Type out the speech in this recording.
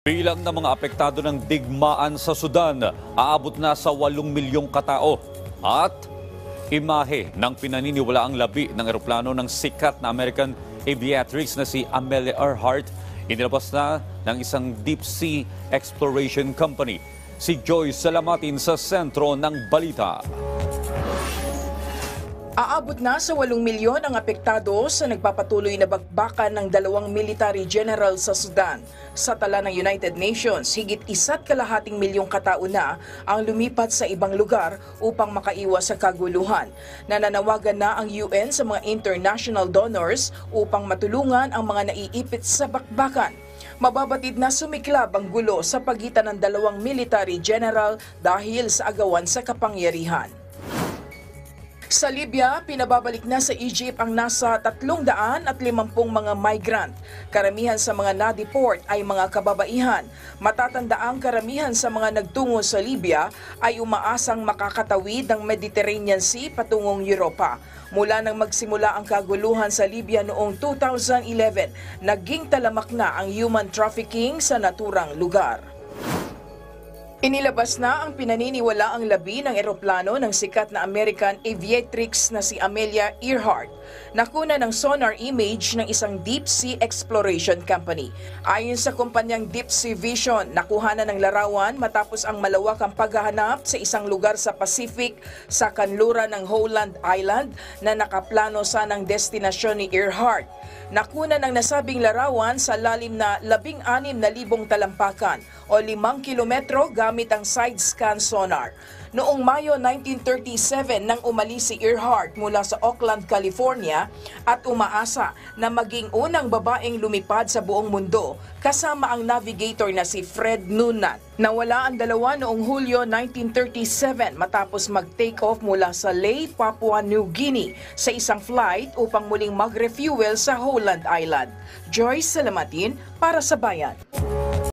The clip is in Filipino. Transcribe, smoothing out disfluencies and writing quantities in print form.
Bilang ng mga apektado ng digmaan sa Sudan, aabot na sa 8 milyong katao. At imahe ng pinaniniwalaang labi ng eroplano ng sikat na American aviatrix na si Amelia Earhart, inilabas na ng isang deep sea exploration company. Si Joyce Salamatin sa sentro ng balita. Aabot na sa 8 milyon ang apektado sa nagpapatuloy na bakbakan ng 2 military general sa Sudan. Sa tala ng United Nations, higit 1.2 milyong katao na ang lumipat sa ibang lugar upang makaiwas sa kaguluhan. Nananawagan na ang UN sa mga international donors upang matulungan ang mga naiipit sa bakbakan. Mababatid na sumiklab ang gulo sa pagitan ng 2 military general dahil sa agawan sa kapangyarihan. Sa Libya, pinababalik na sa Egypt ang nasa 350 mga migrant. Karamihan sa mga na-deport ay mga kababaihan. Matatandaang karamihan sa mga nagtungo sa Libya ay umaasang makakatawid ng Mediterranean Sea patungong Europa. Mula nang magsimula ang kaguluhan sa Libya noong 2011, naging talamak na ang human trafficking sa naturang lugar. Inilabas na ang pinaniniwalaang labi ng eroplano ng sikat na American aviatrix na si Amelia Earhart. Nakuna ng sonar image ng isang deep sea exploration company. Ayon sa kumpanyang Deep Sea Vision, nakuha na ng larawan matapos ang malawakang paghahanap sa isang lugar sa Pacific sa kanluran ng Howland Island na nakaplano sanang destinasyon ni Earhart. Nakuna ng nasabing larawan sa lalim na 16,000 talampakan o 5 kilometro gamit ang side-scan sonar. Noong Mayo 1937 nang umalis si Earhart mula sa Oakland, California at umaasa na maging unang babaeng lumipad sa buong mundo kasama ang navigator na si Fred Noonan. Nawala ang dalawa noong Hulyo 1937 matapos mag-take off mula sa Lae, Papua New Guinea sa isang flight upang muling mag-refuel sa Howland Island. Joyce Salamatin para sa Bayan.